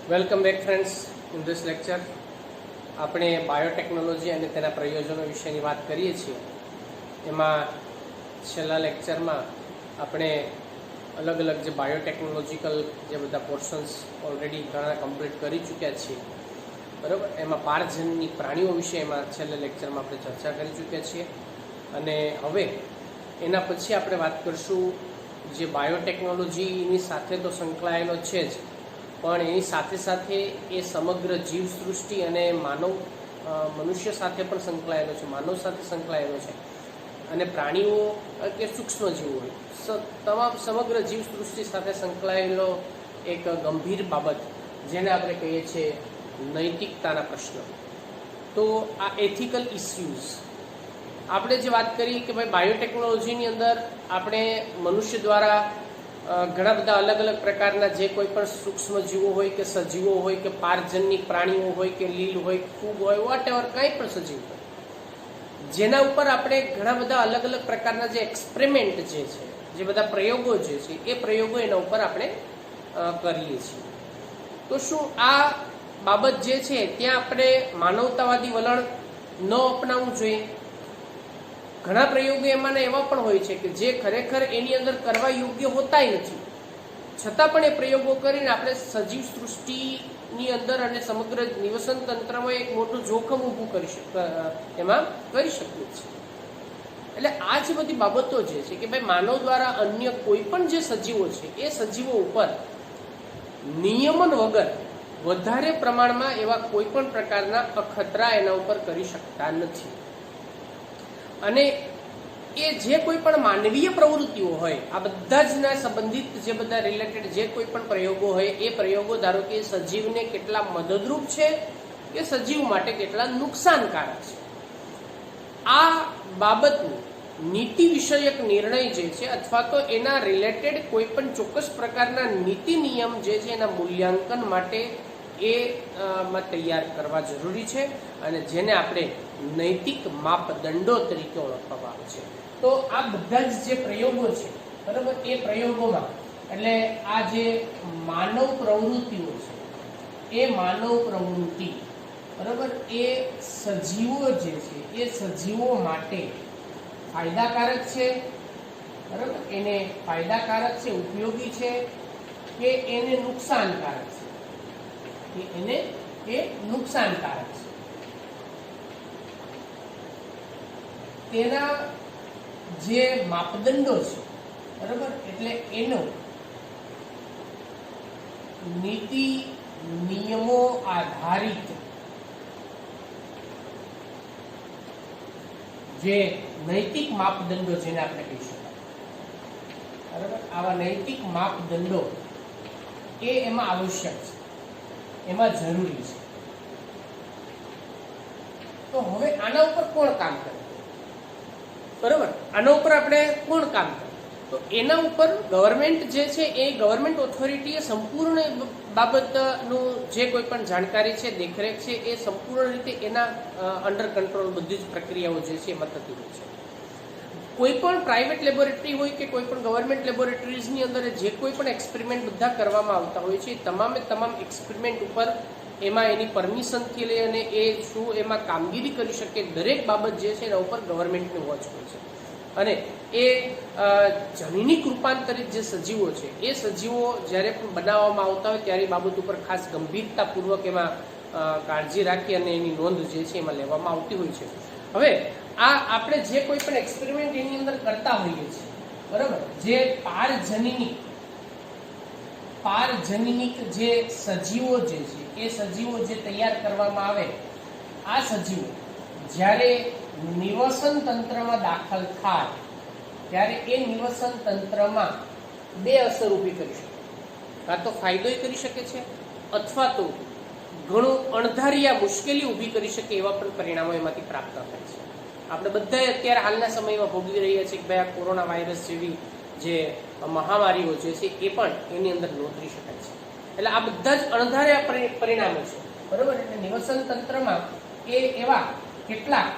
Welcome back friends. In this lecture આપણે biotechnology અને તેના પ્રયોજનો વિશેની વાત કરીએ છીએ. એમાં છેલ્લા લેક્ચરમાં આપણે અલગ અલગ જે બાયોટેકનોલોજીકલ જે બધા પોર્શન્સ ઓલરેડી ઘણા કમ્પ્લીટ કરી ચૂક્યા છીએ, બરાબર. એમાં પારજનની પ્રાણીઓ વિશે એમાં છેલ્લા લેક્ચરમાં આપણે ચર્ચા કરી ચૂક્યા છીએ. અને હવે એના પછી આપણે વાત કરીશું જે બાયોટેકનોલોજીની સાથે તો સંકળાયેલો છે જ, પણ એની સાથે સાથે એ સમગ્ર જીવસૃષ્ટિ અને મનુષ્ય સાથે પણ સંકળાયેલો છે, માનવ સાથે સંકળાયેલો છે. અને પ્રાણીઓ કે સૂક્ષ્મ જીવો હોય, તમામ સમગ્ર જીવસૃષ્ટિ સાથે સંકળાયેલો એક ગંભીર બાબત જેને આપણે કહીએ છીએ નૈતિકતાના પ્રશ્નો. તો આ એથિકલ ઇસ્યુઝ આપણે જે વાત કરી કે ભાઈ બાયોટેકનોલોજીની અંદર આપણે મનુષ્ય દ્વારા ઘણા બધા અલગ અલગ પ્રકારના જે કોઈ પણ સૂક્ષ્મ જીવો હોય કે સજીવો હોય કે પારજનની પ્રાણીઓ હોય કે લીલ હોય, ફૂગ હોય, વોટ એવર, કંઈ પણ સજીવ હોય, જેના ઉપર આપણે ઘણા બધા અલગ અલગ પ્રકારના જે એક્સપેરિમેન્ટ જે છે, જે બધા પ્રયોગો જે છે, એ પ્રયોગો એના ઉપર આપણે કરીએ છીએ. તો શું આ બાબત જે છે ત્યાં આપણે માનવતાવાદી વલણ ન અપનાવવું જોઈએ? ઘણા પ્રયોગો એમાંના એવા પણ હોય છે કે જે ખરેખર એની અંદર કરવા યોગ્ય હોતાય નથી, છતાં પણ એ પ્રયોગો કરીને આપણે સજીવ સૃષ્ટિની અંદર અને સમગ્ર નિવસન તંત્રમાં એક મોટું જોખમ ઊભું કરી શકીએ છીએ. એટલે આ જે બધી બાબતો જે છે કે ભાઈ માનવ દ્વારા અન્ય કોઈ પણ જે સજીવો છે એ સજીવો ઉપર નિયમન વગર વધારે પ્રમાણમાં એવા કોઈ પણ પ્રકારના અખતરા એના ઉપર કરી શકતા નથી. અને એ જે કોઈ પણ માનવીય પ્રવૃત્તિઓ હોય, આ બધા જ ના સંબંધિત જે બધા રિલેટેડ જે કોઈ પણ પ્રયોગો હોય, એ પ્રયોગો ધારો કે સજીવને કેટલા મદદરૂપ છે કે સજીવ માટે કેટલા નુકસાનકારક છે, આ બાબતનું નીતિ વિષયક નિર્ણય જે છે અથવા તો એના રિલેટેડ કોઈ પણ ચોક્કસ પ્રકારના નીતિ નિયમ જે છે એના મૂલ્યાંકન માટે એમાં તૈયાર કરવા જરૂરી છે, અને જેને આપણે નૈતિક માપદંડો તરીકે ઓળખવામાં આવે છે. તો આ બધા જ જે પ્રયોગો છે, બરાબર, એ પ્રયોગોમાં એટલે આ જે માનવ પ્રવૃત્તિઓ છે, એ માનવ પ્રવૃત્તિ, બરાબર, એ સજીવો જે છે એ સજીવો માટે ફાયદાકારક છે, બરાબર, એને ફાયદાકારક છે, ઉપયોગી છે, કે એને નુકસાનકારક છે, એ નુકસાનકારક છે. તેના જે માપદંડો છે, બરાબર, એટલે એનો નીતિ નિયમો આધારિત જે નૈતિક માપદંડો જેને આપણે કહી શકાય, બરાબર, આવા નૈતિક માપદંડો એ એમાં આવશ્યક છે, એમાં જરૂરી છે. તો હવે આના ઉપર કોણ કામ કરે, બરાબર, આના ઉપર આપણે કોણ કામ કરે? તો એના ઉપર ગવર્મેન્ટ જે છે એ ગવર્મેન્ટ ઓથોરિટીએ સંપૂર્ણ બાબતનું જે કોઈ પણ જાણકારી છે, દેખરેખ છે, એ સંપૂર્ણ રીતે એના અંડર કંટ્રોલ બધી જ પ્રક્રિયાઓ જે છે એમાં થતી હોય છે. કોઈ પણ પ્રાઇવેટ લેબોરેટરી હોય કે કોઈ પણ ગવર્મેન્ટ લેબોરેટરીઝની અંદર જે કોઈ પણ એક્સપેરિમેન્ટ બધા કરવામાં આવતા હોય છે, તમામે તમામ એક્સપેરિમેન્ટ ઉપર એમાં એની પરમિશનથી લઈ અને એ શું એમાં કામગીરી કરી શકે, દરેક બાબત જે છે એના ઉપર ગવર્મેન્ટની વોચ હોય છે. અને એ જનીનિક રૂપાંતરિત જે સજીવો છે, એ સજીવો જ્યારે પણ બનાવવામાં આવતા હોય ત્યારે બાબત ઉપર ખાસ ગંભીરતાપૂર્વક એમાં કાળજી રાખી અને એની નોંધ જે છે એમાં લેવામાં આવતી હોય છે. હવે આ આપણે જે કોઈ પણ એક્સપેરિમેન્ટ એની અંદર કરતા હોઈએ છીએ, બરાબર, જે પારજનીનિક જે સજીવો જે છે એ સજીવો જે તૈયાર કરવામાં આવે, આ સજીવો જ્યારે નિવસન તંત્રમાં દાખલ થાય ત્યારે એ નિવસન તંત્રમાં બે અસર ઊભી કરી શકે. કાં તો ફાયદોય કરી શકે છે અથવા તો ઘણું અણધાર્યા મુશ્કેલી ઊભી કરી શકે એવા પણ પરિણામો એમાંથી પ્રાપ્ત થાય છે. આપણે બધાએ અત્યારે હાલના સમયમાં ભોગવી રહ્યા છીએ કે ભાઈ આ કોરોના વાયરસ જેવી જે મહામારીઓ જે છે એ પણ એની અંદર નોંધી શકાય છે. એટલે આ બધા જ અણધાર્યા પરિણામો છે, બરાબર. એટલે નિવસન તંત્રમાં એ એવા કેટલાક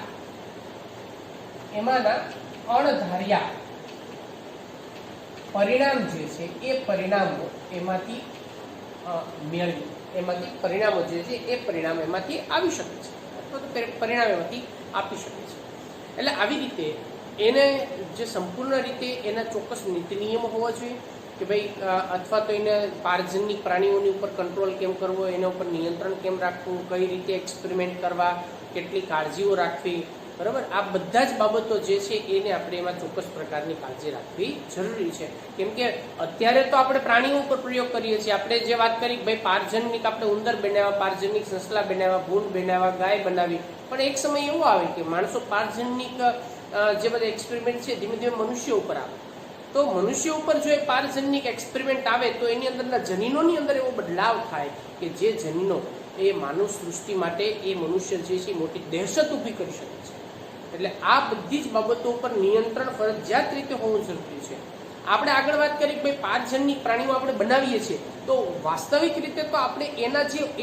એમાંના અણધાર્યા પરિણામ જે છે એ પરિણામો એમાંથી મેળવી એમાંથી પરિણામો જે છે એ પરિણામ એમાંથી આવી શકે છે અથવા તો પરિણામ એમાંથી આપી શકે છે. એટલે આવી રીતે એને જે સંપૂર્ણ રીતે એના ચોક્કસ નીતિ નિયમો હોવા જોઈએ કે ભાઈ અથવા તો એને પારજનિક પ્રાણીઓની ઉપર કંટ્રોલ કેમ કરવો, એના ઉપર નિયંત્રણ કેમ રાખવું, કઈ રીતે એક્સપેરિમેન્ટ કરવા, કેટલી કાળજીઓ રાખવી, બરાબર. આ બધા જ બાબતો જે છે એને આપણે એમાં ચોક્કસ પ્રકારની કાળજી રાખવી જરૂરી છે. કેમ કે અત્યારે તો આપણે પ્રાણીઓ ઉપર પ્રયોગ કરીએ છીએ. આપણે જે વાત કરી ભાઈ પારજનિક આપણે ઉંદર બનાવ્યા, પારજનિક સસલા બનાવ્યા, ભૂંડ બનાવ્યા, ગાય બનાવી, પણ એક સમય એવો આવે કે માણસો પારજનિક જે બધા એક્સપેરિમેન્ટ છે ધીમે ધીમે મનુષ્યો ઉપર આવે. તો મનુષ્ય ઉપર જો એ પારજનિક એક્સપેરિમેન્ટ આવે તો એની અંદરના જનીનોની અંદર એવો બદલાવ થાય કે જે જનીનો એ માનવ સૃષ્ટિ માટે એ મનુષ્ય જે છે મોટી દહેશત ઊભી કરી શકે છે. એટલે આ બધી જ બાબતો ઉપર નિયંત્રણ ફરજિયાત રીતે હોવું જરૂરી છે. આપણે આગળ વાત કરી કે ભાઈ પારજનિક પ્રાણીઓ આપણે બનાવીએ છીએ તો વાસ્તવિક રીતે તો આપણે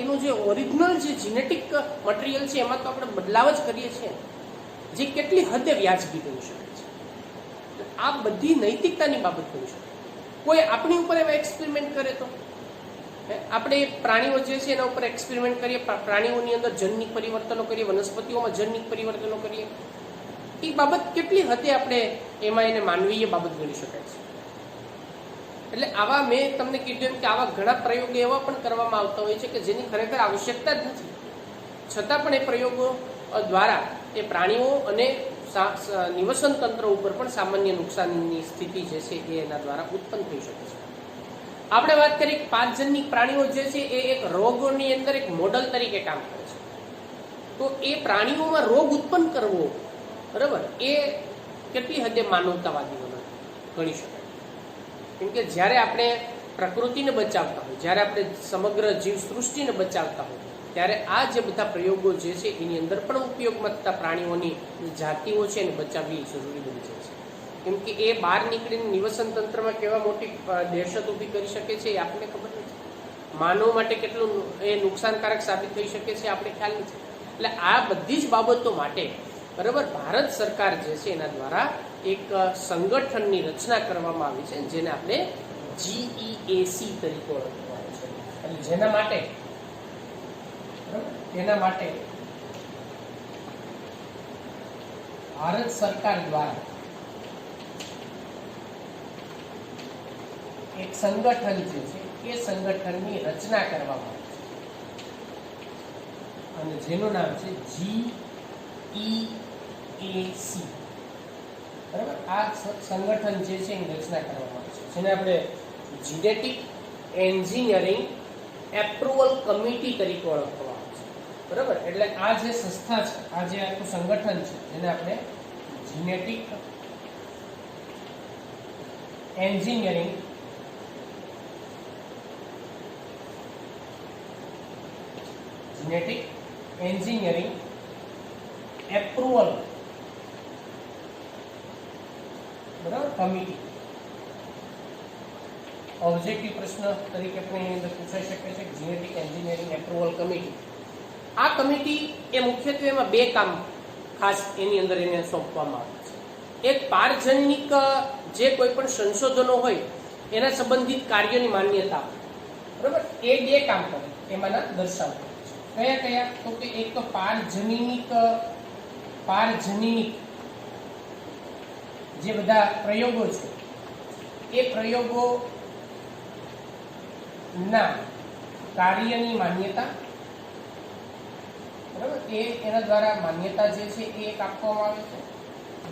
એનું જે ઓરિજિનલ જે જીનેટિક મટીરિયલ છે એમાં તો આપણે બદલાવ જ કરીએ છીએ, જે કેટલી હદે વ્યાજબી બની શકે છે. આ બધી નૈતિકતાની બાબત બની શકે. કોઈ આપણી ઉપર એવા એક્સપેરિમેન્ટ કરે તો આપણે પ્રાણીઓ જે છે એના ઉપર એક્સપેરિમેન્ટ કરીએ, પ્રાણીઓની અંદર જનનિક પરિવર્તનો કરીએ, વનસ્પતિઓમાં જનનિક પરિવર્તનો કરીએ, એ બાબત કેટલી હદે આપણે એમાં એને માનવીય બાબત ગણી શકાય છે. એટલે આવા મેં તમને કીધું એમ કે આવા ઘણા પ્રયોગો એવા પણ કરવામાં આવતા હોય છે કે જેની ખરેખર આવશ્યકતા જ નથી, છતાં પણ એ પ્રયોગો દ્વારા એ પ્રાણીઓ અને નિવસન તંત્ર ઉપર પણ સામાન્ય નુકસાનની સ્થિતિ જે છે એ એના દ્વારા ઉત્પન્ન થઈ શકે છે. આપણે વાત કરી કે પારજનિક પ્રાણીઓ જે છે એ એક રોગોની અંદર એક મોડલ તરીકે કામ કરે છે. તો એ પ્રાણીઓમાં રોગ ઉત્પન્ન કરવો, બરાબર, એ કેટલી હદે માનવતાવાદી ગણી શકાય. કેમ કે જ્યારે આપણે પ્રકૃતિને બચાવતા હોય, જ્યારે આપણે સમગ્ર જીવ સૃષ્ટિને બચાવતા હોય, ત્યારે આ જે બધા પ્રયોગો જે છે એની અંદર પણ ઉપયોગમાં થતા પ્રાણીઓની જાતિઓ છે એને બચાવવી જરૂરી બની જાય છે. કેમ કે એ બહાર નીકળીને નિવસન તંત્રમાં કેવા મોટી દહેશત ઊભી કરી શકે છે એ આપણને ખબર નથી. માનવ માટે કેટલું એ નુકસાનકારક સાબિત થઈ શકે છે આપણે ખ્યાલ નથી. એટલે આ બધી જ બાબતો માટે, બરાબર, ભારત સરકાર જે છે એના દ્વારા એક સંગઠનની રચના કરવામાં આવી છે જેને આપણે GEAC તરીકે ઓળખવામાં આવે છે. એટલે જેના માટે ભારત સરકાર દ્વારા એક સંગઠન જે છે એ સંગઠનની રચના કરવામાં આવી છે અને જેનું નામ છે GEAC. બરાબર, આ સંગઠન જે છે એની રચના કરવામાં આવી છે જેને આપણે જીનેટિક એન્જિનિયરિંગ એપ્રુવલ કમિટી તરીકે ઓળખવામાં આવે છે. બરાબર, એટલે આ જે સંસ્થા છે, આ જે આખું સંગઠન છે જેને આપણે જીનેટિક એન્જિનિયરિંગ એપ્રુવલ, બરાબર, કમિટી. ઓબ્જેક્ટિવ પ્રશ્ન તરીકે પણ એની અંદર પૂછાઈ શકે છે જીનેટિક એન્જિનિયરિંગ એપ્રુવલ કમિટી. આ કમિટી એ મુખ્યત્વે એમાં બે કામ ખાસ એની અંદર એને સોંપવામાં આવે છે. એક પારજનિક જે કોઈ પણ સંશોધનો હોય એના સંબંધિત કાર્યોની માન્યતા, બરાબર, એ બે કામ કરે એમાંના દર્શાવતા કયા કયા? તો કે એક તો પારજનિક જે બધા પ્રયોગો છે એ પ્રયોગો ના કાર્યની માન્યતા, બરાબર, એના દ્વારા માન્યતા જે છે એ એક આપવામાં આવે છે.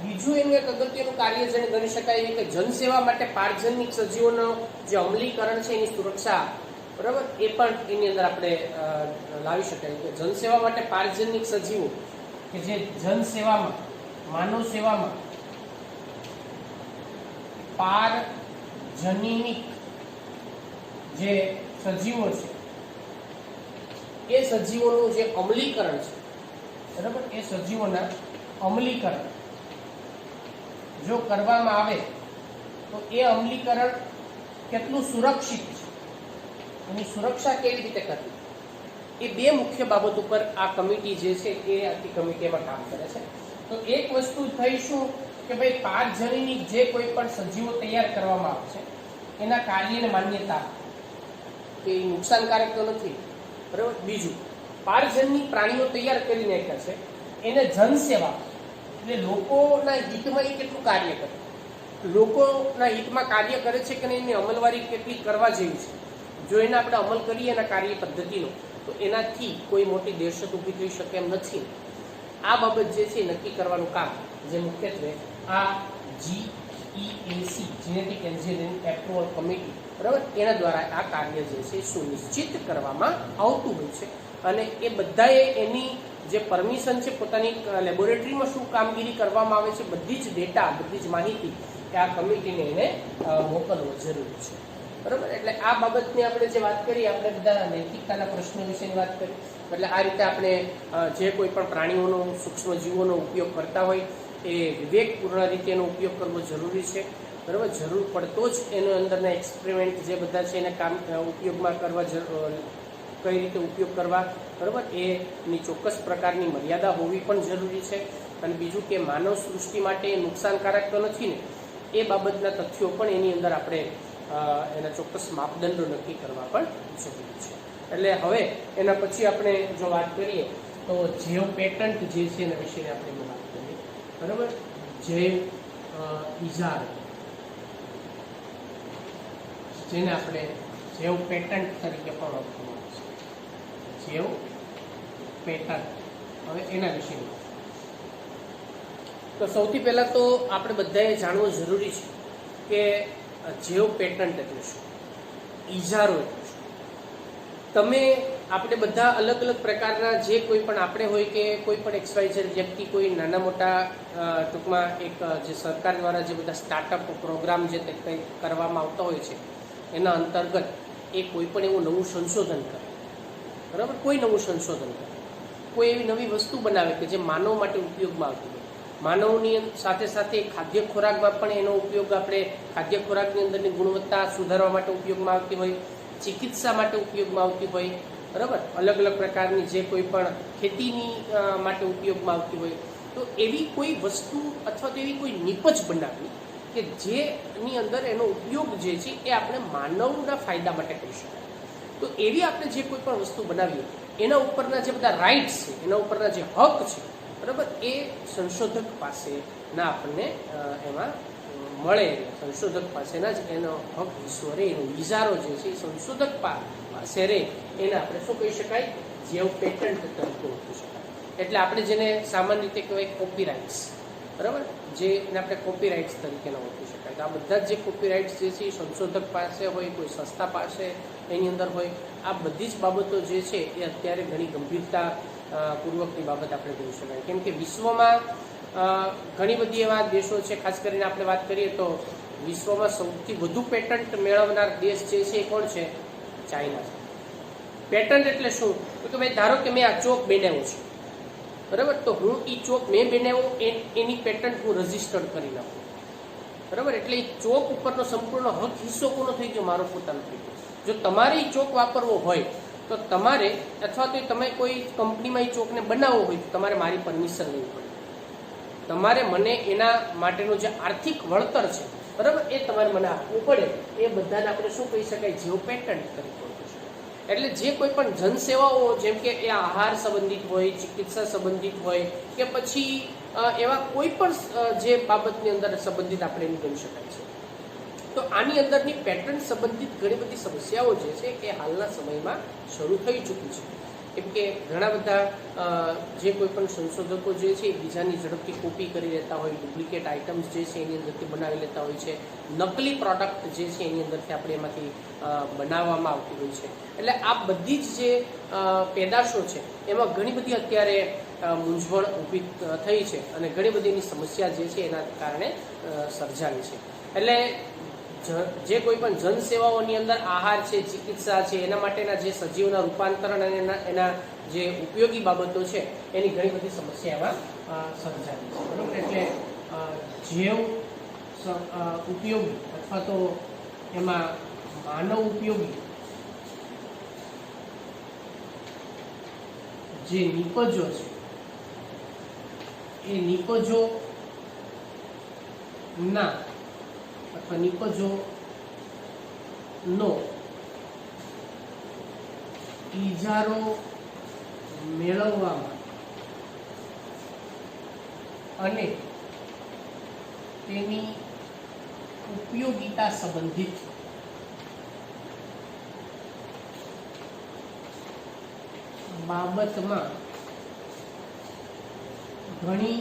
બીજું એનું એક અગત્યનું કાર્ય જેને ગણી શકાય કે જનસેવા માટે પારજનિક સજીવોનો જે અમલીકરણ છે એની સુરક્ષા, બરાબર, એ પણ એની અંદર આપણે લાવી શકાય કે જનસેવા માટે પારજનિક સજીવો કે જે જનસેવામાં, માનવ સેવામાં પારજનિક જે સજીવો છે એ સજીવોનું જે અમલીકરણ છે, બરાબર, એ સજીવોના અમલીકરણ જો કરવામાં આવે તો એ અમલીકરણ કેટલું સુરક્ષિત છે, એની સુરક્ષા કેવી રીતે કરવી, એ બે મુખ્ય બાબત ઉપર આ કમિટી જે છે એ આખી કમિટીમાં કામ કરે છે. તો એક વસ્તુ થઈ શું કે ભાઈ પારજનિક જે કોઈ પણ સજીવો તૈયાર કરવામાં આવે છે એના કાર્યને માન્યતા કે એ નુકસાનકારક તો નથી, બરાબર. બીજું, પારજનની પ્રાણીઓ તૈયાર કરી નાખ્યા છે, એને જનસેવા એટલે લોકોના હિતમાં એ કેટલું કાર્ય કરે, લોકોના હિતમાં કાર્ય કરે છે કે એની અમલવારી કેટલી કરવા જેવી છે. જો એને આપણે અમલ કરીએ એના કાર્ય પદ્ધતિનો, તો એનાથી કોઈ મોટી દહેશત ઊભી થઈ શકે એમ નથી. આ બાબત જે છે નક્કી કરવાનું કામ જે મુખ્યત્વે આ GEAC genetic engineering approval committee, બરાબર, એના દ્વારા આ કાર્ય જે છે સુનિશ્ચિત કરવામાં આવતું હોય છે. અને એ બધાએ એની જે પરમિશન છે, પોતાની લેબોરેટરીમાં શું કામગીરી કરવામાં આવે છે, બધી જ ડેટા, બધી જ માહિતી એ આ કમિટીને એને મોકલવો જરૂરી છે. બરાબર. એટલે આ બાબતની આપણે જે વાત કરીએ, આપણે બધા નૈતિકતાના પ્રશ્નો વિશેની વાત કરી. એટલે આ રીતે આપણે જે કોઈ પણ પ્રાણીઓનો, સૂક્ષ્મ જીવોનો ઉપયોગ કરતા હોય એ વિવેકપૂર્ણ રીતે એનો ઉપયોગ કરવો જરૂરી છે. બરાબર. જરૂર પડતો જ એનો અંદરના એક્સપેરિમેન્ટ જે બધા છે એને ઉપયોગમાં કરવા, કઈ રીતે ઉપયોગ કરવા, બરાબર, એની ચોક્કસ પ્રકારની મર્યાદા હોવી પણ જરૂરી છે. અને બીજું કે માનવ સૃષ્ટિ માટે નુકસાનકારક તો નથી ને, એ બાબતના તથ્યો પણ એની અંદર આપણે એના ચોક્કસ માપદંડો નક્કી કરવા પણ જરૂરી છે. એટલે હવે એના પછી આપણે જો વાત કરીએ તો જૈવ પેટન્ટ જે છે એના વિશે આપણે વાત કરીએ. બરાબર. જૈવ ઇજાર, જેને આપણે જૈવ પેટન્ટ તરીકે પણ ઓળખવામાં આવે છે. જૈવ પેટન્ટ, હવે એના વિશે તો સૌથી પહેલા તો આપણે બધાએ જાણવું જરૂરી છે કે જૈવ પેટન્ટ એટલે શું, ઇજારો એટલે શું. તમે આપણે બધા અલગ અલગ પ્રકારના જે કોઈ પણ આપણે હોય કે કોઈ પણ XYZ વ્યક્તિ કોઈ નાના મોટા ટૂંકમાં એક જે સરકાર દ્વારા જે બધા સ્ટાર્ટઅપ પ્રોગ્રામ જે કંઈ કરવામાં આવતા હોય છે એના અંતર્ગત એ કોઈ પણ એવું નવું સંશોધન કરે, બરાબર, કોઈ નવું સંશોધન કરે, કોઈ એવી નવી વસ્તુ બનાવે કે જે માનવ માટે ઉપયોગમાં આવતી હોય. માનવની સાથે સાથે ખાદ્ય ખોરાકમાં પણ એનો ઉપયોગ, આપણે ખાદ્ય ખોરાકની અંદરની ગુણવત્તા સુધારવા માટે ઉપયોગમાં આવતી હોય, ચિકિત્સા માટે ઉપયોગમાં આવતી હોય, બરાબર, અલગ અલગ પ્રકારની જે કોઈ પણ ખેતીની માટે ઉપયોગમાં આવતી હોય. તો એવી કોઈ વસ્તુ અથવા તો એવી કોઈ નિપજ બનાવવી કે જેની અંદર એનો ઉપયોગ જે છે એ આપણે માનવના ફાયદા માટે કરી શકાય. તો એવી આપણે જે કોઈ પણ વસ્તુ બનાવીએ એના ઉપરના જે બધા રાઇટ્સ છે, એના ઉપરના જે હક છે, બરાબર, એ સંશોધક પાસેના આપણને એમાં મળે. સંશોધક પાસેના જ એનો હક હિસ્સો રહે, એનો ઇજારો જે છે એ સંશોધક પાસે રહે, એને આપણે શું કહી શકાય, જૈવ પેટન્ટ તરીકે ઓળખી શકાય. એટલે આપણે જેને સામાન્ય રીતે કહેવાય કોપીરાઇટ્સ, બરાબર, જે એને આપણે કોપીરાઇટ્સ તરીકે ઓળખી શકાય. તો આ બધા જ જે કોપીરાઇટ્સ જે છે એ સંશોધક પાસે હોય, કોઈ સંસ્થા પાસે એની અંદર હોય. આ બધી જ બાબતો જે છે એ અત્યારે ઘણી ગંભીરતા પૂર્વકની બાબત આપણે કહી શકાય. કેમ કે વિશ્વમાં ઘણી બધી એવા દેશો છે, ખાસ કરીને આપણે વાત કરીએ તો વિશ્વમાં સૌથી વધુ પેટન્ટ મેળવનાર દેશ જે છે એ કોણ છે? ચાઇના છે. પેટન્ટ એટલે શું? તો કે ભાઈ ધારો કે મેં આ ચોક બનાવ્યો છે, બરાબર, તો હું એ ચોક મેં બનાવ્યો એની પેટન્ટ હું રજીસ્ટર્ડ કરી નાખું, બરાબર. એટલે એ ચોક ઉપરનો સંપૂર્ણ હક હિસ્સો કોનો થઈ ગયો? મારો પોતાનો થઈ ગયો. જો તમારે એ ચોક વાપરવો હોય તો તમારે, અથવા તો તમે કોઈ કંપનીમાં એ ચોકને બનાવવો હોય તો તમારે મારી પરમિશન લેવી પડે. તમારે મને એના માટેનું જે આર્થિક વળતર છે, બરાબર, એ તમારે મને આપવું પડે. એ બધાને આપણે શું કહી શકાય? જૈવ પેટન્ટ તરીકે ઓળખી શકાય. એટલે જે કોઈ પણ જનસેવાઓ, જેમ કે એ આહાર સંબંધિત હોય, ચિકિત્સા સંબંધિત હોય, કે પછી એવા કોઈ પણ જે બાબતની અંદર સંબંધિત આપણે એની ગણી શકાય છે. તો આની અંદરની પેટન્ટ સંબંધિત ઘણી બધી સમસ્યાઓ જે છે એ હાલના સમયમાં શરૂ થઈ ચૂકી છે. કેમ કે ઘણા બધા જે કોઈ પણ સંશોધકો જે છે એ બીજાની ઝડપથી કોપી કરી લેતા હોય, ડુપ્લિકેટ આઇટમ્સ જે છે એની અંદરથી બનાવી લેતા હોય છે, નકલી પ્રોડક્ટ જે છે એની અંદરથી આપણે એમાંથી બનાવવામાં આવતી હોય છે. એટલે આ બધી જ જે પેદાશો છે એમાં ઘણી બધી અત્યારે મૂંઝવણ ઊભી થઈ છે અને ઘણી બધી એની સમસ્યા જે છે એના કારણે સર્જાવી છે. એટલે જે કોઈ પણ જનસેવાઓની અંદર આહાર છે, ચિકિત્સા છે, એના માટેના જે સજીવના રૂપાંતરણ અને એના જે ઉપયોગી બાબતો છે એની ઘણી બધી સમસ્યા એમાં સર્જાવી છે, બરાબર. એટલે જૈવ ઉપયોગી અથવા તો એમાં માનવ ઉપયોગી જે નિપજો છે એ નિપજો ના અથવા નિપજો નો ઇજારો મેળવવામાં અને તેની ઉપયોગિતા સંબંધિત બાબતમાં ઘણી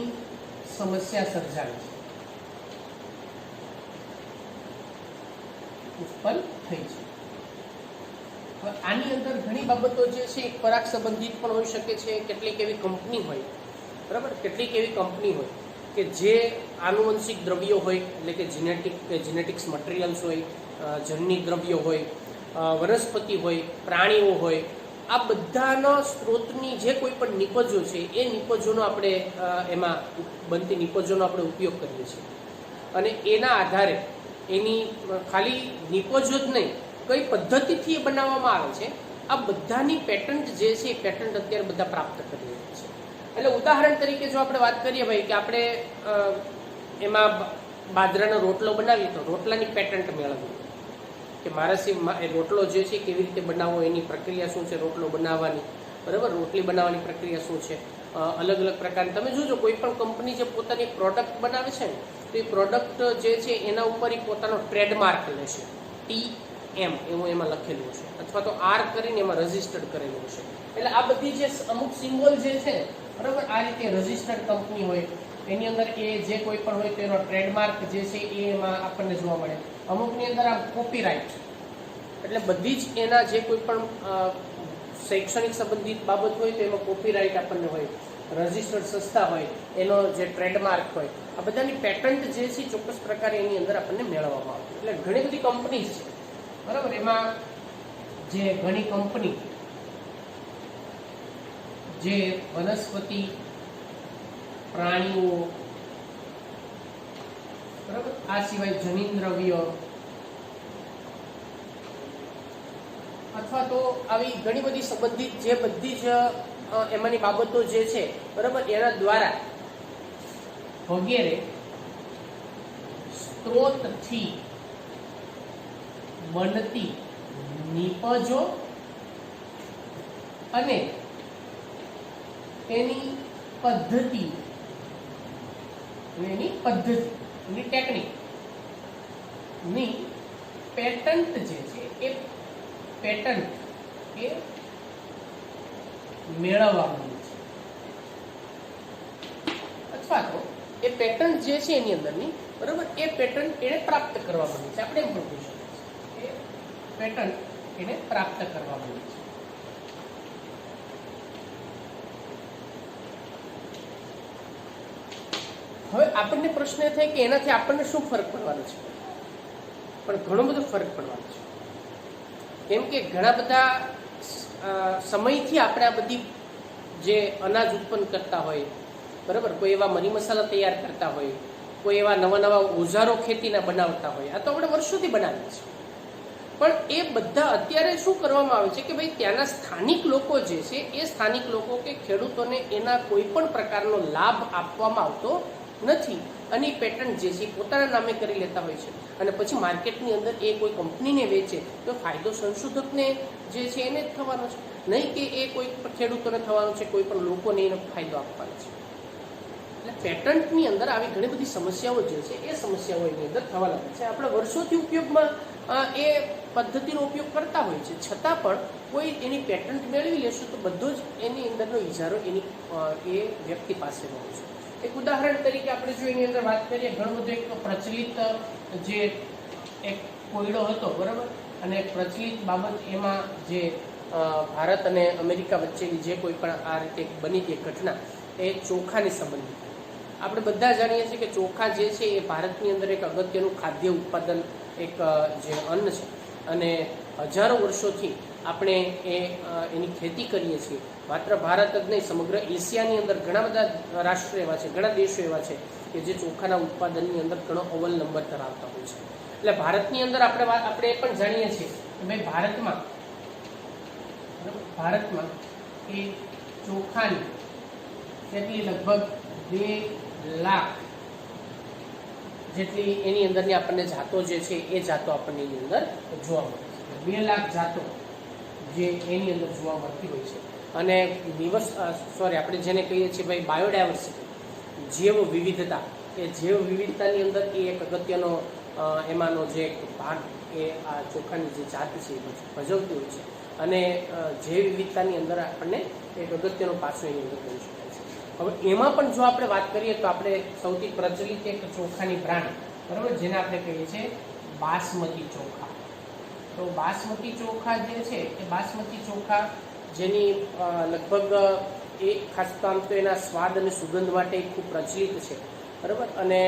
સમસ્યા સર્જાય છે, ઉત્પન્ન થઈ છે. હવે આની અંદર ઘણી બાબતો જે છે ખોરાક સંબંધિત પણ હોઈ શકે છે. કેટલીક એવી કંપની હોય, બરાબર, કેટલીક એવી કંપની હોય કે જે આનુવંશિક દ્રવ્યો હોય, એટલે કે જેનેટિક્સ મટીરિયલ્સ હોય, જનની દ્રવ્યો હોય, વનસ્પતિ હોય, પ્રાણીઓ હોય, આ બધાના સ્ત્રોતની જે કોઈ પણ નિપજો છે એ નિપજોનો આપણે એમાં બનતી નિપજોનો આપણે ઉપયોગ કરીએ છીએ. અને એના આધારે એની ખાલી નિપજો જ નહીં, કઈ પદ્ધતિથી એ બનાવવામાં આવે છે, આ બધાની પેટન્ટ જે છે એ પેટન્ટ અત્યારે બધા પ્રાપ્ત કરી રહ્યા છે. એટલે ઉદાહરણ તરીકે જો આપણે વાત કરીએ ભાઈ કે આપણે એમાં બાજરાનો રોટલો બનાવીએ તો રોટલાની પેટન્ટ મેળવવી કે મારા એ રોટલો જે છે કેવી રીતે બનાવવો, એની પ્રક્રિયા શું છે, રોટલો બનાવવાની, બરાબર, રોટલી બનાવવાની પ્રક્રિયા શું છે, અલગ અલગ પ્રકારની. તમે જોજો કોઈ પણ કંપની જે પોતાની પ્રોડક્ટ બનાવે છે ને તો એ પ્રોડક્ટ જે છે એના ઉપર એ પોતાનો ટ્રેડમાર્ક લેશે, TM એવું એમાં લખેલું હશે, અથવા તો R કરીને એમાં રજિસ્ટર્ડ કરેલું હશે. એટલે આ બધી જે અમુક સિમ્બોલ જે છે, બરાબર, આ રીતે રજિસ્ટર્ડ કંપની હોય એની અંદર એ જે કોઈ પણ હોય તેનો ટ્રેડમાર્ક જે છે એ એમાં આપણને જોવા મળે. અમુકની અંદર આ કોપીરાઇટ, એટલે બધી જ એના જે કોઈ પણ શૈક્ષણિક સંબંધિત બાબત હોય તો એમાં કોપીરાઇટ આપણને હોય, રજિસ્ટર્ડ સંસ્થા હોય, એનો જે ટ્રેડમાર્ક હોય, આ બધાની પેટન્ટ જે છે ચોક્કસ પ્રકારે એની અંદર આપણને મેળવવામાં આવતી. એટલે ઘણી બધી કંપની છે, બરાબર. એમાં જે ઘણી કંપની જે વનસ્પતિ, પ્રાણીઓ, બરાબર, આ સિવાય જનીન દ્રવ્યો અથવા તો આવી ઘણી બધી સંબંધિત જે બધી જ એમાંની બાબતો જે છે, બરાબર, એના દ્વારા વગેરે સ્ત્રોતથી બનતી નિપજો અને એની પદ્ધતિ, એની ટેકનિક ની પેટન્ટ જે છે એ પેટન્ટ એ મેળવવાનું છે, અથવા તો એ પેટન્ટ જે છે એની અંદરની, બરાબર, એ પેટન્ટ એને પ્રાપ્ત કરવાનું છે. આપણે એમ પણ કહી શકીએ એ પેટન્ટ એને પ્રાપ્ત કરવાનું છે. હવે આપણને પ્રશ્ન એ થાય કે એનાથી આપણને શું ફરક પડવાનો છે? પણ ઘણો બધો ફરક પડવાનો છે. કેમ કે ઘણા બધા સમયથી આપણે આ બધી જે અનાજ ઉત્પન્ન કરતા હોય, બરાબર, કોઈ એવા મરી મસાલા તૈયાર કરતા હોય, કોઈ એવા નવા ઓજારો ખેતીના બનાવતા હોય, આ તો આપણે વર્ષોથી બનાવીએ છીએ. પણ એ બધા અત્યારે શું કરવામાં આવે છે કે ભાઈ ત્યાંના સ્થાનિક લોકો જે છે એ સ્થાનિક લોકો કે ખેડૂતોને એના કોઈ પણ પ્રકારનો લાભ આપવામાં આવતો નથી, અને એ પેટન્ટ જે છે પોતાના નામે કરી લેતા હોય છે. અને પછી માર્કેટની અંદર એ કોઈ કંપનીને વેચે તો ફાયદો સંશોધકને જે છે એને જ થવાનો છે, નહીં કે એ કોઈ ખેડૂતોને થવાનો છે, કોઈ પણ લોકોને એનો ફાયદો આપવાનો છે. એટલે પેટન્ટની અંદર આવી ઘણી બધી સમસ્યાઓ જે છે એ સમસ્યાઓ એની અંદર થવા લાગે છે. આપણે વર્ષોથી ઉપયોગમાં એ પદ્ધતિનો ઉપયોગ કરતા હોય છે, છતાં પણ કોઈ એની પેટન્ટ મેળવી લેશું તો બધો જ એની અંદરનો ઇજારો એની એ વ્યક્તિ પાસેનો હોય છે. એક ઉદાહરણ તરીકે આપણે જો એની અંદર વાત કરીએ, ઘણો બધો એક પ્રચલિત જે એક કોયડો હતો, બરાબર, અને પ્રચલિત બાબત એમાં જે ભારત અને અમેરિકા વચ્ચેની જે કોઈ પણ આ રીતે બની હતી ઘટના, એ ચોખાની સંબંધિત. આપણે બધા જાણીએ છીએ કે ચોખા જે છે એ ભારતની અંદર એક અગત્યનું ખાદ્ય ઉત્પાદન, એક જે અન્ન છે, અને હજારો વર્ષોથી આપણે એની ખેતી કરીએ છીએ. માત્ર ભારત જ નહીં, સમગ્ર એશિયાની અંદર ઘણા બધા રાષ્ટ્રો એવા છે, ઘણા દેશો એવા છે કે જે ચોખાના ઉત્પાદનની અંદર ઘણો અવ્વલ નંબર ધરાવતા હોય છે. એટલે ભારતની અંદર આપણે એ પણ જાણીએ છીએ કે ભાઈ ભારતમાં એ ચોખાની જેટલી લગભગ 2 લાખ જેટલી એની અંદરની આપણને જાતો જે છે એ જાતો આપણને એની અંદર જોવા મળે છે. 2 લાખ જાતો જે એની અંદર જોવા મળતી હોય છે. અને આપણે જેને કહીએ છીએ ભાઈ બાયોડાયવર્સિટી, જૈવ વિવિધતા, એ જૈવ વિવિધતાની અંદર એ એક અગત્યનો એમાંનો જે ભાગ એ આ ચોખાની જે જાત છે એ ભજવતી હોય છે. અને જૈવ વિવિધતાની અંદર આપણને એક અગત્યનો પાસો એની અંદર કહી શકાય છે. હવે એમાં પણ જો આપણે વાત કરીએ તો આપણે સૌથી પ્રચલિત એક ચોખાની બ્રાન્ડ, બરાબર, જેને આપણે કહીએ છીએ બાસમતી ચોખા. તો બાસમતી ચોખા જે છે એ બાસમતી ચોખા જેની લગભગ એ ખાસ તો આમ તો એના સ્વાદ અને સુગંધ માટે ખૂબ પ્રચલિત છે, બરાબર. અને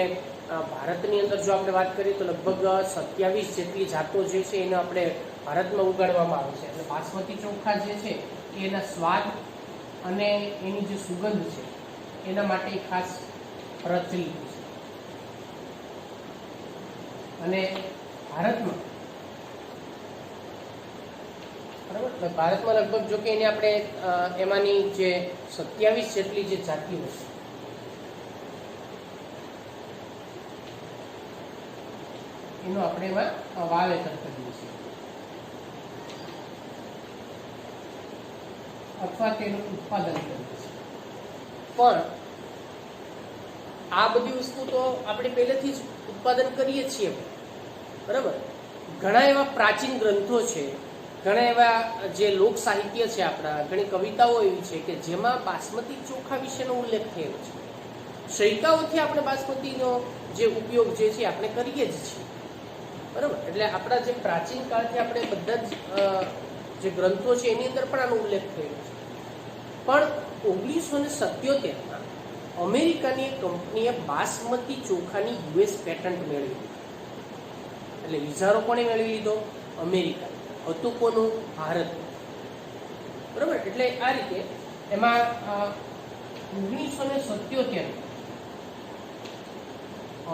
ભારતની અંદર જો આપણે વાત કરીએ તો લગભગ 27 જેટલી જાતો જે છે એને આપણે ભારતમાં ઉગાડવામાં આવે છે. એટલે બાસમતી ચોખા જે છે એના સ્વાદ અને એની જે સુગંધ છે એના માટે ખાસ પ્રચલિત છે. અને ભારતમાં લગભગ જો કે એને આપણે એમાંની જે 27 જેટલી જે જાતિઓ છે એનું આપણે એમાં વાવેતર કરીએ છીએ અથવા તેનું ઉત્પાદન કરીએ છીએ. પણ આ બધી વસ્તુ તો આપણે પહેલેથી જ ઉત્પાદન કરીએ છીએ, બરાબર. ઘણા એવા પ્રાચીન ગ્રંથો છે, ઘણા એવા જે લોક સાહિત્ય છે આપણા, ઘણી કવિતાઓ એવી છે કે જેમાં બાસમતી ચોખા વિશેનો ઉલ્લેખ થયેલો છે. શૈકાઓથી આપણે બાસમતીનો જે ઉપયોગ જે છે આપણે કરીએ જ છીએ, બરાબર. એટલે આપણા જે પ્રાચીન કાળથી આપણે બધા જ જે ગ્રંથો છે એની અંદર પણ આનો ઉલ્લેખ થયેલો છે. પણ 1977માં અમેરિકાની કંપનીએ બાસમતી ચોખાની US પેટન્ટ મેળવી લીધી. એટલે વિઝારો કોણે મેળવી લીધો? અમેરિકા. હતું કોનું? ભારત, બરાબર. એટલે આ રીતે એમાં 1977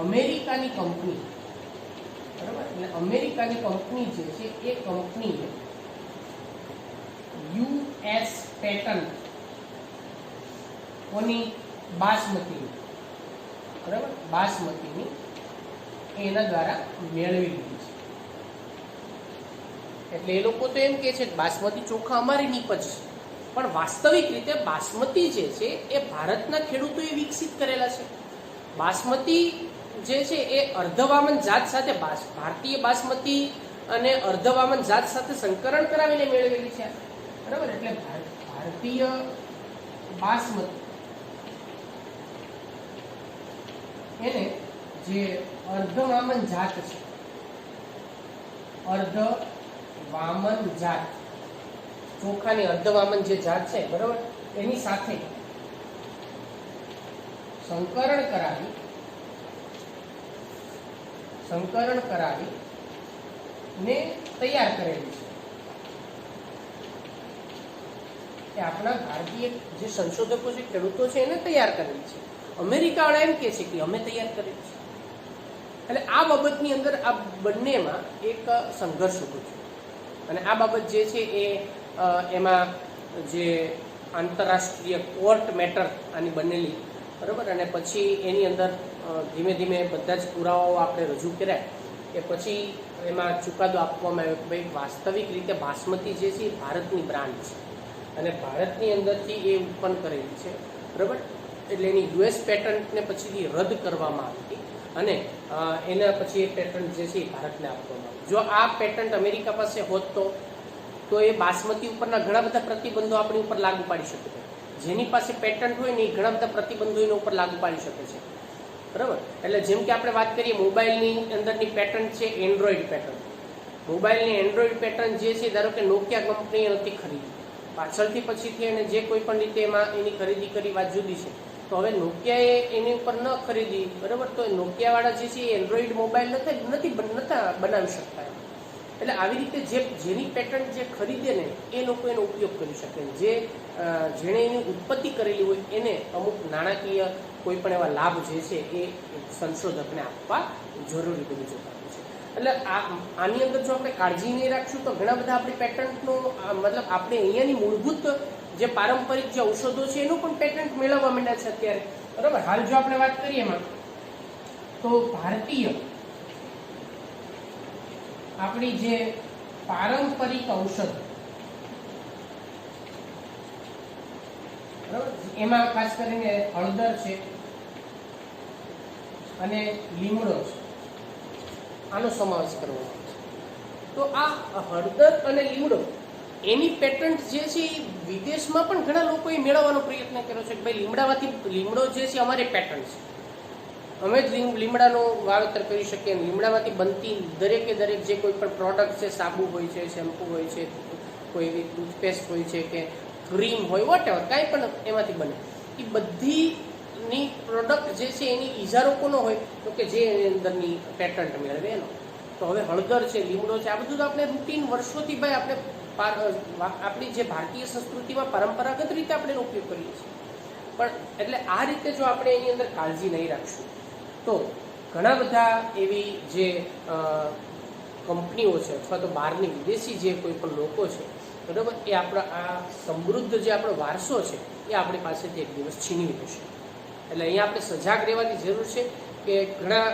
અમેરિકાની કંપની, બરાબર, એટલે અમેરિકાની કંપની જે છે એ કંપનીએ US પેટન્ટ કોની? બાસમતી, બરાબર, બાસમતીની એના દ્વારા મેળવી લીધી છે. એટલે એ લોકો તો એમ કે છે કે બાસમતી ચોખા અમારી નીપજ છે, પણ વાસ્તવિક રીતે બાસમતી જે છે એ ભારતના ખેડૂતોએ વિકસિત કરેલા છે. બાસમતી જે છે એ અર્ધવામન જાત સાથે ભારતીય બાસમતી અને અર્ધવામન જાત સાથે સંકરણ કરાવીને મેળવેલી છે, બરાબર. એટલે ભારતીય બાસમતી એને જે અર્ધવામન જાત છે, અર્ધવામન જાત ચોખાની અર્ધવામન જે જાત છે, બરાબર, એની સાથે સંકરણ કરાવી ને તૈયાર કરેલી છે. એ આપણા ભારતીય જે સંશોધકો છે, ખેડૂતો છે, એને તૈયાર કરેલી છે. અમેરિકાવાળા એમ કે છે કે અમે તૈયાર કરેલી છે. એટલે આ બાબતની અંદર આ બંનેમાં એક સંઘર્ષ ઉભો છે. અને આ બાબત જે છે એ એમાં જે આંતરરાષ્ટ્રીય કોર્ટ મેટર આની બનેલી, બરાબર. અને પછી એની અંદર ધીમે ધીમે બધા જ પુરાવાઓ આપણે રજૂ કર્યા એ પછી એમાં ચુકાદો આપવામાં આવ્યો કે ભાઈ વાસ્તવિક રીતે બાસમતી જે છે એ ભારતની બ્રાન્ડ છે અને ભારતની અંદરથી એ ઉત્પન્ન કરેલી છે, બરાબર. એટલે એની US પેટન્ટને પછીથી રદ કરવામાં આવી હતી અને એના પછી એ પેટન્ટ જે છે એ ભારતને આપવામાં આવી. જો આ પેટન્ટ અમેરિકા પાસે હોત તો એ બાસમતી ઉપરના ઘણા બધા પ્રતિબંધો આપણી ઉપર લાગુ પાડી શકે છે. જેની પાસે પેટન્ટ હોય ને એ ઘણા બધા પ્રતિબંધો એના ઉપર લાગુ પાડી શકે છે, બરાબર. એટલે જેમ કે આપણે વાત કરીએ મોબાઈલની અંદરની પેટન્ટ છે એન્ડ્રોઈડ પેટન્ટ. મોબાઈલની એન્ડ્રોઈડ પેટન્ટ જે છે ધારો કે નોકિયા કંપનીએ નથી ખરીદી, પાછળથી પછીથી એને જે કોઈ પણ રીતે એમાં એની ખરીદી કરી વાત જુદી છે. તો હવે નોકિયાએ એની ઉપર ન ખરીદી, બરાબર, તો નોકિયાવાળા જે છે એ એન્ડ્રોઈડ મોબાઈલ નથી બનાવી શકતા. એટલે આવી રીતે જેની પેટન્ટ જે ખરીદે ને એ લોકો એનો ઉપયોગ કરી શકે. જેણે એની ઉત્પત્તિ કરેલી હોય એને અમુક નાણાકીય કોઈ પણ એવા લાભ જે છે એ સંશોધકને આપવા જરૂરી બની જતા હોય છે. એટલે આની અંદર જો આપણે કાળજી નહીં રાખશું તો ઘણા બધા આપણી પેટન્ટનો મતલબ આપણે અહીંયાની મૂળભૂત જે પારંપરિક જે ઔષધો છે એનું પણ પેટન્ટ મેળવવા માંડ્યા છે અત્યારે, બરાબર. હાલ જો આપણે વાત કરીએ એમાં તો ભારતીય આપણી જે પારંપરિક ઔષધ એમાં ખાસ કરીને હળદર છે અને લીમડો છે, આનો સમાવેશ કરવામાં આવે છે. તો આ હળદર અને લીમડો એની પેટન્ટ જે છે એ વિદેશમાં પણ ઘણા લોકોએ મેળવવાનો પ્રયત્ન કર્યો છે કે ભાઈ લીમડો જે છે અમારી પેટન્ટ છે, અમે જ લીમડાનું વાવેતર કરી શકીએ. લીમડામાંથી બનતી દરેકે દરેક જે કોઈ પણ પ્રોડક્ટ છે, સાબુ હોય છે, શેમ્પૂ હોય છે, કોઈ એવી ટૂથપેસ્ટ હોય છે કે ક્રીમ હોય, વોટેવર કાંઈ પણ એમાંથી બને, એ બધીની પ્રોડક્ટ જે છે એની ઇજારો કોનો હોય તો કે જે એની અંદરની પેટન્ટ મેળવે એનો. તો હવે હળદર છે, લીમડો છે, આ બધું તો આપણે રૂટીન વર્ષોથી ભાઈ આપણે આપણી જે ભારતીય સંસ્કૃતિમાં પરંપરાગત રીતે આપણે એનો ઉપયોગ કરીએ છીએ. પણ એટલે આ રીતે જો આપણે એની અંદર કાળજી નહીં રાખશું તો ઘણા બધા એવી જે કંપનીઓ છે અથવા તો બહારની વિદેશી જે કોઈ પણ લોકો છે, બરાબર, એ આપણા આ સમૃદ્ધ જે આપણો વારસો છે એ આપણી પાસેથી એક દિવસ છીનવી લેશે. એટલે અહીંયા આપણે સજાગ રહેવાની જરૂર છે કે ઘણા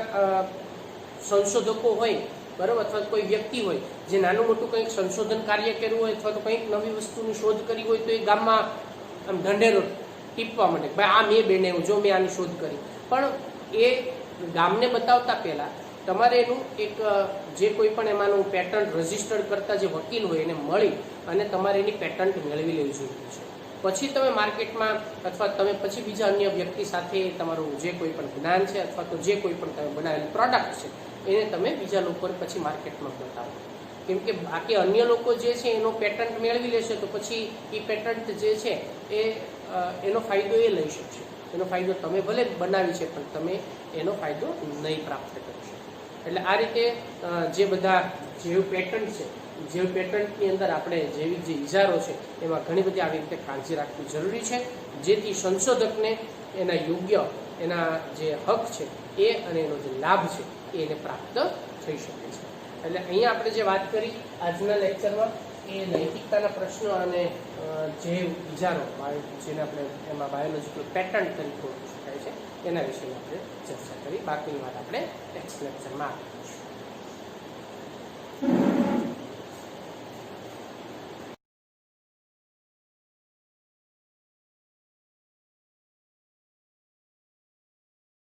સંશોધકો હોય, બરાબર, અથવા કોઈ વ્યક્તિ હોય જે નાનું મોટું કંઈક સંશોધન કાર્ય કર્યું હોય અથવા તો કંઈક નવી વસ્તુની શોધ કરી હોય, તો એ ગામમાં આમ ઢંઢેરો ટીપવા માંડે, ભાઈ આ મેં બનાવ્યું, જો મેં આની શોધ કરી. પણ એ ગામને બતાવતા પહેલાં તમારે એનું એક જે કોઈ પણ એમાંનું પેટન્ટ રજિસ્ટર્ડ કરતા જે વકીલ હોય એને મળી અને તમારે એની પેટન્ટ મેળવી લેવી જોઈએ છે. પછી તમે માર્કેટમાં અથવા તમે પછી બીજા અન્ય વ્યક્તિ સાથે તમારું જે કોઈ પણ જ્ઞાન છે અથવા તો જે કોઈ પણ તમે બનાવેલી પ્રોડક્ટ છે એને તમે બીજા લોકોને પછી માર્કેટમાં બતાવો. કેમ કે બાકી અન્ય લોકો જે છે એનો પેટન્ટ મેળવી લેશે તો પછી એ પેટન્ટ જે છે એનો ફાયદો એ લઈ શકશે. એનો ફાયદો તમે ભલે બનાવી છે પણ તમે એનો ફાયદો નહીં પ્રાપ્ત કરી શકો. એટલે આ રીતે જે બધા જેવ પેટન્ટ છે, જેવ પેટન્ટની અંદર આપણે જેવી જે ઇજારો છે એમાં ઘણી બધી આવી રીતે કાળજી રાખવી જરૂરી છે, જેથી સંશોધકને એના યોગ્ય એના જે હક છે એ અને એનો જે લાભ છે એ એને પ્રાપ્ત થઈ શકે છે. એટલે અહીંયા આપણે જે વાત કરી આજના લેક્ચરમાં એ નૈતિકતાના પ્રશ્નો અને જે ઇજારો જેને આપણે એમાં બાયોલોજીકલ પેટર્ન તરીકે ઓળખી શકાય છે એના વિશે આપણે ચર્ચા કરી. બાકીની વાત આપણે નેક્સ્ટ લેક્ચરમાં આપીશું.